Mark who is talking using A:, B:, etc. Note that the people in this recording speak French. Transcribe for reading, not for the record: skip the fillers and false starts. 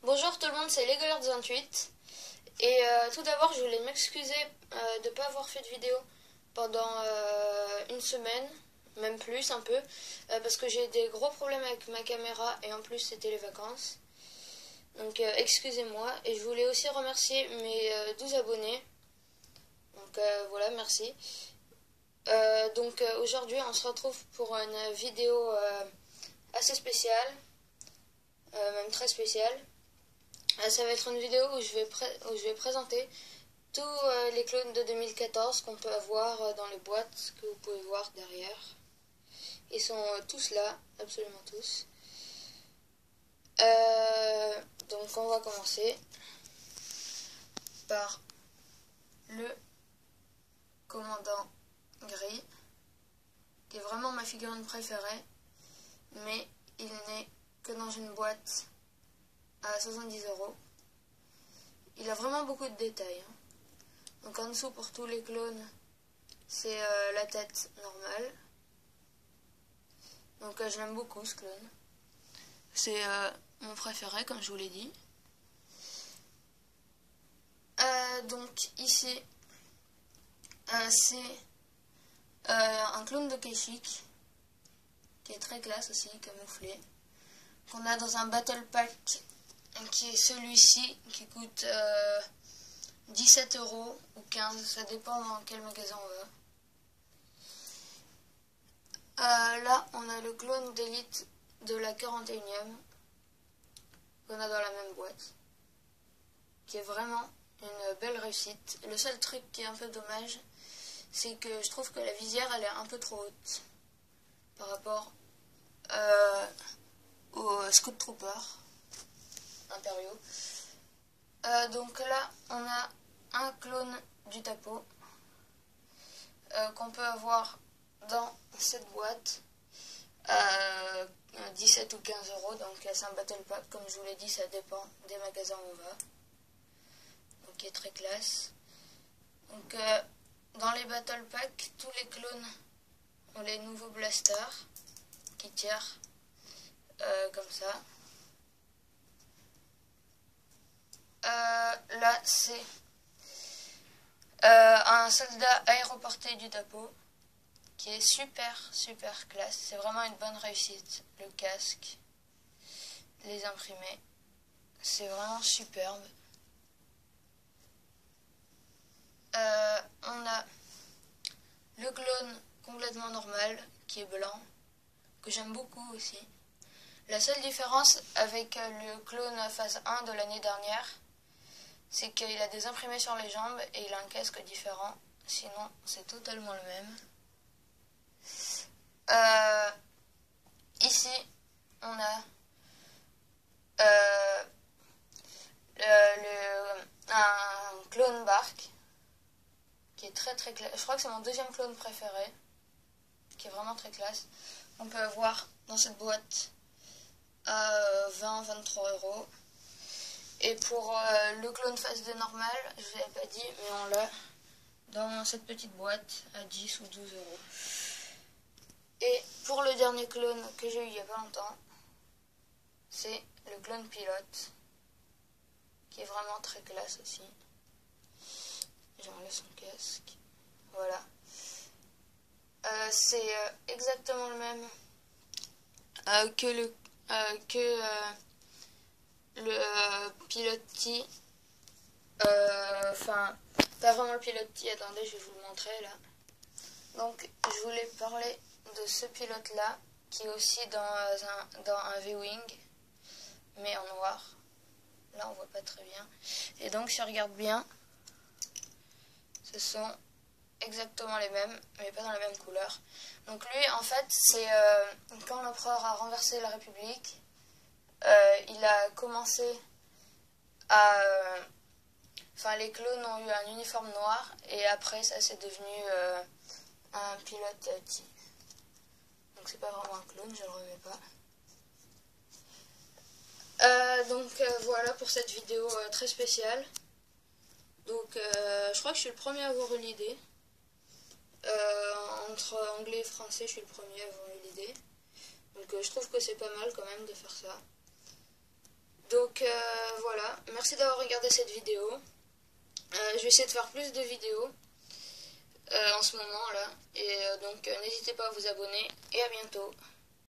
A: Bonjour tout le monde, c'est Legolord28 et tout d'abord je voulais m'excuser de ne pas avoir fait de vidéo pendant une semaine, même plus un peu, parce que j'ai des gros problèmes avec ma caméra et en plus c'était les vacances. Donc excusez-moi, et je voulais aussi remercier mes 12 abonnés, donc voilà, merci. Aujourd'hui on se retrouve pour une vidéo assez spéciale, même très spéciale. Ça va être une vidéo où je vais présenter tous les clones de 2014 qu'on peut avoir dans les boîtes que vous pouvez voir derrière. Ils sont tous là, absolument tous. Donc on va commencer par le commandant gris, qui est vraiment ma figurine préférée, mais il n'est que dans une boîte à 70 €. Il a vraiment beaucoup de détails. Donc en dessous pour tous les clones, c'est la tête normale. Donc je l'aime beaucoup ce clone. C'est mon préféré comme je vous l'ai dit. Donc ici, c'est un clone de Kashyyyk, qui est très classe aussi, camouflé, qu'on a dans un Battle Pack, qui est celui-ci, qui coûte 17 € ou 15, ça dépend dans quel magasin on va. Là, on a le clone d'élite de la 41e, qu'on a dans la même boîte, qui est vraiment une belle réussite. Le seul truc qui est un peu dommage, c'est que je trouve que la visière, elle est un peu trop haute par rapport aux Scout Troopers impériaux. Donc là, on a un clone du Tapo qu'on peut avoir dans cette boîte à 17 ou 15 €. Donc c'est un battle pack, comme je vous l'ai dit, ça dépend des magasins où on va. Donc qui est très classe. Donc dans les battle packs, tous les clones ont les nouveaux blasters qui tirent comme ça. Là, c'est un soldat aéroporté du Tapo qui est super classe. C'est vraiment une bonne réussite. Le casque, les imprimés, c'est vraiment superbe. On a le clone complètement normal qui est blanc, que j'aime beaucoup aussi. La seule différence avec le clone phase 1 de l'année dernière, c'est qu'il a des imprimés sur les jambes et il a un casque différent. Sinon, c'est totalement le même. Ici, on a un clone Bark qui est très classe. Je crois que c'est mon deuxième clone préféré, qui est vraiment très classe. On peut avoir dans cette boîte à 20-23 €. Et pour le clone phase 2 normal, je ne l'avais pas dit, mais on l'a dans cette petite boîte à 10 ou 12 €. Et pour le dernier clone que j'ai eu il n'y a pas longtemps, c'est le clone pilote, qui est vraiment très classe aussi. J'enlève son casque. Voilà. C'est exactement le même que le pilote. Enfin, pas vraiment le pilote. Attendez, je vais vous le montrer là. Donc, je voulais parler de ce pilote là, qui est aussi dans un V-Wing, mais en noir. Là, on voit pas très bien. Et donc, si on regarde bien, ce sont exactement les mêmes, mais pas dans la même couleur. Donc lui, en fait, c'est quand l'empereur a renversé la République, il a commencé à... Enfin, les clones ont eu un uniforme noir, et après, ça c'est devenu un pilote T. Donc c'est pas vraiment un clone, je le remets pas. Voilà pour cette vidéo très spéciale. Donc je crois que je suis le premier à avoir eu l'idée. Entre anglais et français, je suis le premier à avoir eu l'idée. Donc je trouve que c'est pas mal quand même de faire ça. Donc voilà, merci d'avoir regardé cette vidéo. Je vais essayer de faire plus de vidéos en ce moment là. Et donc n'hésitez pas à vous abonner et à bientôt.